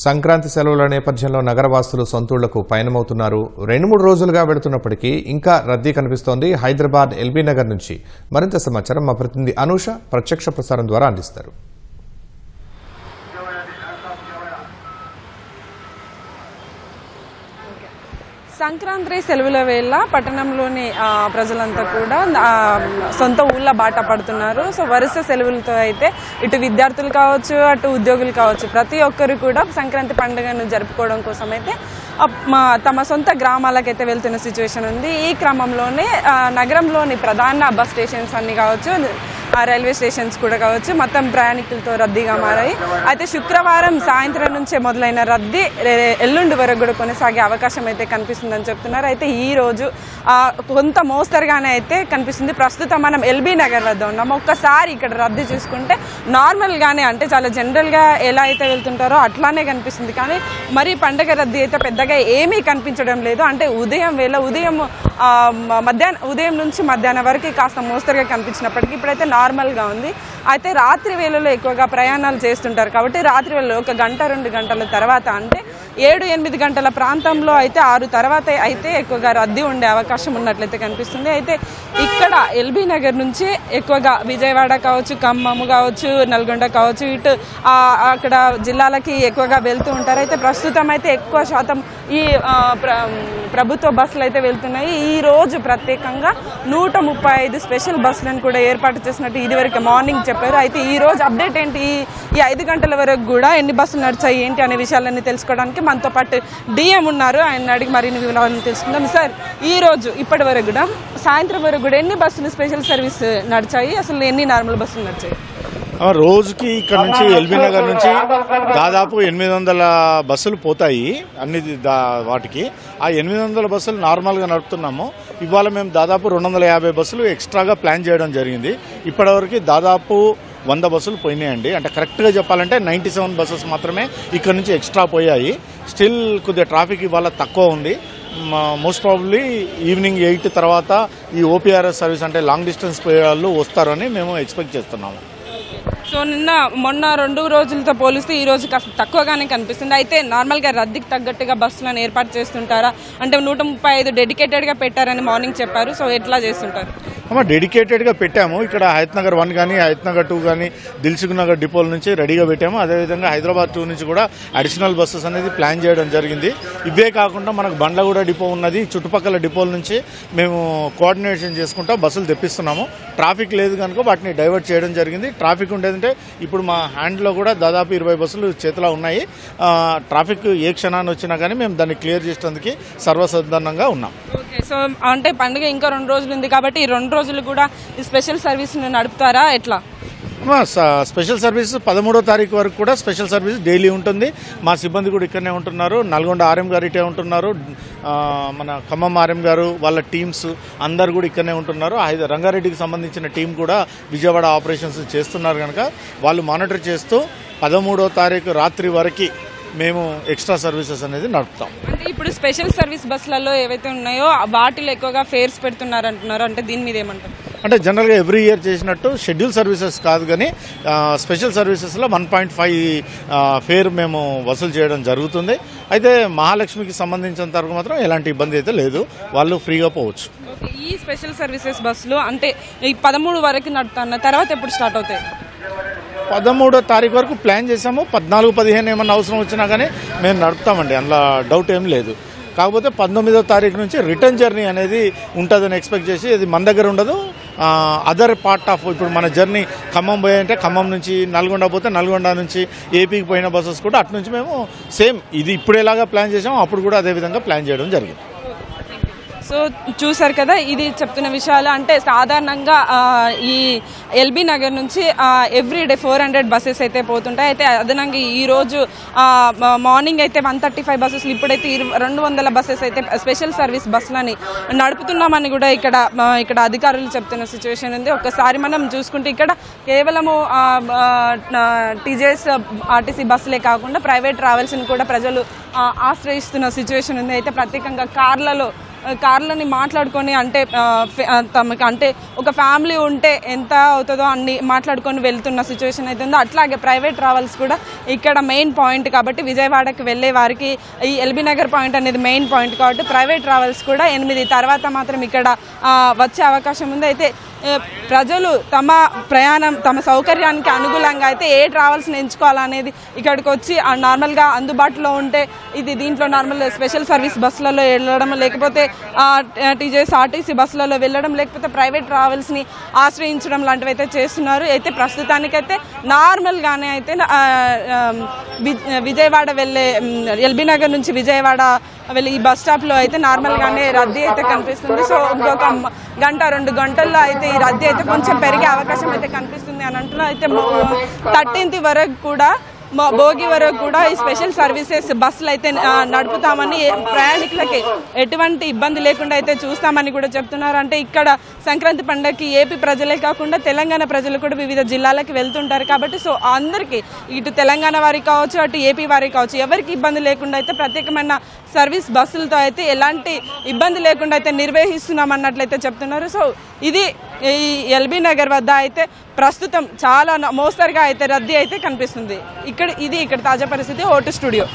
సంక్రాంతి సెలవుల నేపథ్యంలో నగరవాసులు సొంతూళ్లకు పయనమవుతున్నారు. 2-3 రోజులుగా వెళుతున్నప్పటికీ ఇంకా రద్దీ కనిపిస్తోంది. హైదరాబాద్ ఎల్బీ నగర్ నుంచి మరింత సమాచారం మా ప్రతినిధి అనూష ప్రత్యక్ష ప్రసారం ద్వారా అందిస్తారు. సంక్రాంతి సెలవుల వేళ పట్టణంలోని ప్రజలంతా కూడా సొంత ఊళ్ళ బాట పడుతున్నారు. సో వరుస సెలవులతో అయితే ఇటు విద్యార్థులు కావచ్చు, అటు ఉద్యోగులు కావచ్చు, ప్రతి ఒక్కరు కూడా సంక్రాంతి పండుగను జరుపుకోవడం కోసం అయితే తమ సొంత గ్రామాలకైతే వెళ్తున్న సిచ్యువేషన్ ఉంది. ఈ క్రమంలోనే నగరంలోని ప్రధాన బస్ స్టేషన్స్ అన్ని కావచ్చు, రైల్వే స్టేషన్స్ కూడా కావచ్చు, మొత్తం ప్రయాణికులతో రద్దీగా మారాయి. అయితే శుక్రవారం సాయంత్రం నుంచే మొదలైన రద్దీ ఎల్లుండి వరకు కూడా కొనసాగే అవకాశం అయితే కనిపిస్తుందని చెప్తున్నారు. అయితే ఈ రోజు కొంత మోస్తరుగానే అయితే కనిపిస్తుంది. ప్రస్తుతం మనం ఎల్బీ నగర్ వద్ద ఉన్నాము. ఒక్కసారి ఇక్కడ రద్దీ చూసుకుంటే నార్మల్గానే, అంటే చాలా జనరల్గా ఎలా అయితే వెళ్తుంటారో అట్లానే కనిపిస్తుంది. కానీ మరి పండగ రద్దీ అయితే పెద్దగా ఏమీ కనిపించడం లేదు. అంటే ఉదయం నుంచి మధ్యాహ్నం వరకు కాస్త మోస్తరుగా కనిపించినప్పటికీ ఇప్పుడైతే నార్మల్గా ఉంది. అయితే రాత్రి వేళలో ఎక్కువగా ప్రయాణాలు చేస్తుంటారు కాబట్టి రాత్రి వేళలో 1 గంట 2 గంటల తర్వాత, అంటే 7-8 గంటల ప్రాంతంలో అయితే 6 తర్వాత అయితే ఎక్కువగా రద్దీ ఉండే అవకాశం ఉన్నట్లయితే కనిపిస్తుంది. అయితే ఇక్కడ ఎల్బీ నగర్ నుంచి ఎక్కువగా విజయవాడ కావచ్చు, ఖమ్మం కావచ్చు, నల్గొండ కావచ్చు, ఇటు అక్కడ జిల్లాలకి ఎక్కువగా వెళ్తూ ఉంటారు. అయితే ప్రస్తుతం అయితే ఎక్కువ శాతం ఈ ప్రభుత్వ బస్సులు అయితే వెళ్తున్నాయి. ఈ రోజు ప్రత్యేకంగా 135 స్పెషల్ బస్సులను కూడా ఏర్పాటు చేసినట్టు ఇదివరకు మార్నింగ్ చెప్పారు. అయితే ఈ రోజు అప్డేట్ ఏంటి, ఈ 5 గంటల వరకు కూడా ఎన్ని బస్సులు నడిచాయి ఏంటి అనే విషయాలన్నీ తెలుసుకోవడానికి మనతో పాటు డిఎం ఉన్నారు. ఆయన అడిగి మరిన్ని వివరాలను తెలుసుకుందాం. సార్, ఈ రోజు ఇప్పటి వరకు కూడా సాయంత్రం వరకు కూడా ఎన్ని బస్సులు స్పెషల్ సర్వీస్ నడిచాయి, అసలు ఎన్ని నార్మల్ బస్సులు నడిచాయి? రోజుకి ఇక్కడ నుంచి ఎల్బీ నగర్ నుంచి దాదాపు 800 బస్సులు పోతాయి అన్ని వాటికి. ఆ 800 బస్సులు నార్మల్గా నడుపుతున్నాము. ఇవాళ మేము దాదాపు 250 బస్సులు ఎక్స్ట్రాగా ప్లాన్ చేయడం జరిగింది. ఇప్పటివరకు దాదాపు 100 బస్సులు పోయినాయండి. అంటే కరెక్ట్గా చెప్పాలంటే 97 బస్సెస్ మాత్రమే ఇక్కడ నుంచి ఎక్స్ట్రా పోయాయి. స్టిల్ కొద్దిగా ట్రాఫిక్ ఇవాళ తక్కువ ఉంది. మోస్ట్ ప్రాబబ్లీ ఈవినింగ్ 8 తర్వాత ఈ ఓపీఆర్ఎస్ సర్వీస్ అంటే లాంగ్ డిస్టెన్స్ పోయే వాళ్ళు వస్తారని మేము ఎక్స్పెక్ట్ చేస్తున్నాము. సో మొన్న 2 రోజులతో పోలిస్తే ఈ రోజు కాస్త తక్కువగానే కనిపిస్తుంది. అయితే నార్మల్గా రద్దీకి తగ్గట్టుగా బస్సులను ఏర్పాటు చేస్తుంటారా? అంటే 135 డెడికేటెడ్గా పెట్టారని మార్నింగ్ చెప్పారు. సో ఎట్లా చేస్తుంటారు? డెడికేటెడ్గా పెట్టాము. ఇక్కడ హయత్నగర్ 1 కానీ హయత్నగర్ 2 కానీ దిల్సుఖ్ నగర్ డిపోల నుంచి రెడీగా పెట్టాము. అదేవిధంగా హైదరాబాద్ 2 నుంచి కూడా అడిషనల్ బస్సెస్ అనేది ప్లాన్ చేయడం జరిగింది. ఇవే కాకుండా మనకు బండ్లగూడ డిపో ఉన్నది. చుట్టుపక్కల డిపోల నుంచి మేము కోఆర్డినేషన్ చేసుకుంటా బస్సులు తెప్పిస్తున్నాము. ట్రాఫిక్ లేదు కనుక వాటిని డైవర్ట్ చేయడం జరిగింది. ట్రాఫిక్ ఉండేదంటే ఇప్పుడు మా హ్యాండ్లో కూడా దాదాపు 20 బస్సులు చేతిలో ఉన్నాయి. ట్రాఫిక్ ఏ క్షణాన్ని వచ్చినా కానీ మేము దాన్ని క్లియర్ చేసేందుకు సర్వసాధారణంగా ఉన్నాం. సో అంటే పండుగ ఇంకా 2 రోజులు ఉంది కాబట్టి ఈ 2 రోజులు కూడా ఈ స్పెషల్ సర్వీస్ నడుపుతారా, ఎట్లా? స్పెషల్ సర్వీస్ 13వ తారీఖు వరకు కూడా స్పెషల్ సర్వీస్ డైలీ ఉంటుంది. మా సిబ్బంది కూడా ఇక్కడనే ఉంటున్నారు. నల్గొండ ఆర్ఎం గారు ఇటే ఉంటున్నారు. మన ఖమ్మం ఆర్ఎం గారు వాళ్ళ టీమ్స్ అందరు కూడా ఇక్కడనే ఉంటున్నారు. రంగారెడ్డికి సంబంధించిన టీం కూడా విజయవాడ ఆపరేషన్స్ చేస్తున్నారు కనుక వాళ్ళు మానిటర్ చేస్తూ 13వ తారీఖు రాత్రి వరకు మేము ఎక్స్ట్రా సర్వీసెస్ అనేది నడుపుతాం. అంటే ఇప్పుడు స్పెషల్ సర్వీస్ బస్సులలో ఏవైతే ఉన్నాయో వాటిలో ఎక్కువగా ఫేర్స్ పెడుతున్నారు అంటున్నారు. అంటే దీని మీద ఏమంటారు? అంటే జనరల్గా ఎవ్రీ ఇయర్ చేసినట్టు షెడ్యూల్ సర్వీసెస్ కాదు కానీ స్పెషల్ సర్వీసెస్లో 1.5 ఫేర్ మేము వసూలు చేయడం జరుగుతుంది. అయితే మహాలక్ష్మికి సంబంధించినంత వరకు మాత్రం ఎలాంటి ఇబ్బంది అయితే లేదు, వాళ్ళు ఫ్రీగా పోవచ్చు. ఈ స్పెషల్ సర్వీసెస్ బస్సులు అంటే ఈ 13 వరకు నడుపుతున్న తర్వాత ఎప్పుడు స్టార్ట్ అవుతాయి? 13వ తారీఖు వరకు ప్లాన్ చేసాము. 14, 15 ఏమన్నా అవసరం వచ్చినా కానీ మేము నడుపుతామండి, అందులో డౌట్ ఏం లేదు. కాకపోతే 19వ తారీఖు నుంచి రిటర్న్ జర్నీ అనేది ఉంటుందని ఎక్స్పెక్ట్ చేసి, ఇది మన దగ్గర ఉండదు. అదర్ పార్ట్ ఆఫ్ ఇప్పుడు మన జర్నీ ఖమ్మం పోయంటే ఖమ్మం నుంచి నల్గొండ పోతే నల్గొండ నుంచి ఏపీకి పోయిన బస్సెస్ కూడా అటు నుంచి మేము సేమ్ ఇది ఇప్పుడు ఎలాగా ప్లాన్ చేసామో అప్పుడు కూడా అదే విధంగా ప్లాన్ చేయడం జరిగింది. సో చూసారు కదా, ఇది చెప్తున్న విషయాలు. అంటే సాధారణంగా ఈ ఎల్బీ నగర్ నుంచి ఎవ్రీడే 400 బస్సెస్ అయితే పోతుంటాయి. అయితే అదనంగా ఈరోజు మార్నింగ్ అయితే 135 బస్సెస్, ఇప్పుడైతే 200 బస్సెస్ అయితే స్పెషల్ సర్వీస్ బస్సులని నడుపుతున్నామని కూడా ఇక్కడ అధికారులు చెప్తున్న సిచ్యువేషన్ ఉంది. ఒక్కసారి మనం చూసుకుంటే ఇక్కడ కేవలము టీజేఎస్ ఆర్టీసీ బస్సులే కాకుండా ప్రైవేట్ ట్రావెల్స్ని కూడా ప్రజలు ఆశ్రయిస్తున్న సిచ్యువేషన్ ఉంది. అయితే ప్రత్యేకంగా కార్లలో కార్లని మాట్లాడుకొని అంటే తమకు అంటే ఒక ఫ్యామిలీ ఉంటే ఎంత అవుతుందో అన్ని మాట్లాడుకొని వెళ్తున్న సిచ్యువేషన్ అయితే ఉందో. అట్లాగే ప్రైవేట్ ట్రావెల్స్ కూడా ఇక్కడ మెయిన్ పాయింట్ కాబట్టి విజయవాడకి వెళ్ళే వారికి ఈ ఎల్బీ నగర్ పాయింట్ అనేది మెయిన్ పాయింట్ కాబట్టి ప్రైవేట్ ట్రావెల్స్ కూడా 8 తర్వాత మాత్రం ఇక్కడ వచ్చే అవకాశం ఉంది. అయితే ప్రజలు తమ ప్రయాణం తమ సౌకర్యానికి అనుగుణంగా అయితే ఏ ట్రావెల్స్ని ఎంచుకోవాలనేది ఇక్కడికి వచ్చి నార్మల్గా అందుబాటులో ఉంటే ఇది దీంట్లో నార్మల్ స్పెషల్ సర్వీస్ బస్సులలో వెళ్ళడం, లేకపోతే టీజీఎస్ ఆర్టీసీ బస్సులలో వెళ్ళడం, లేకపోతే ప్రైవేట్ ట్రావెల్స్ని ఆశ్రయించడం లాంటివి అయితే చేస్తున్నారు. అయితే ప్రస్తుతానికైతే నార్మల్గానే అయితే విజయవాడ వెళ్ళే ఎల్బీ నగర్ నుంచి విజయవాడ వెళ్ళి ఈ బస్ స్టాప్లో అయితే నార్మల్గానే రద్దీ అయితే కనిపిస్తుంది. సో ఇంకొక గంట 2 గంటల్లో అయితే ఈ రద్దీ అయితే కొంచెం పెరిగే అవకాశం అయితే కనిపిస్తుంది అని అంటున్నారు. అయితే 13th వరకు కూడా భోగి వరకు కూడా ఈ స్పెషల్ సర్వీసెస్ బస్సులు అయితే నడుపుతామని ప్రయాణికులకి ఎటువంటి ఇబ్బంది లేకుండా అయితే చూస్తామని కూడా చెప్తున్నారు. అంటే ఇక్కడ సంక్రాంతి పండుగకి ఏపీ ప్రజలే కాకుండా తెలంగాణ ప్రజలు కూడా వివిధ జిల్లాలకు వెళ్తుంటారు కాబట్టి సో అందరికీ ఇటు తెలంగాణ వారికి కావచ్చు అటు ఏపీ వారికి కావచ్చు ఎవరికి ఇబ్బంది లేకుండా అయితే ప్రత్యేకమైన సర్వీస్ బస్సులతో అయితే ఎలాంటి ఇబ్బంది లేకుండా అయితే నిర్వహిస్తున్నాం అన్నట్లయితే చెప్తున్నారు. సో ఇది ఈ ఎల్బీ నగర్ వద్ద అయితే ప్రస్తుతం చాలా మోస్తరుగా అయితే రద్దీ అయితే కనిపిస్తుంది. ఇక్కడ తాజా పరిస్థితి. Vote studio.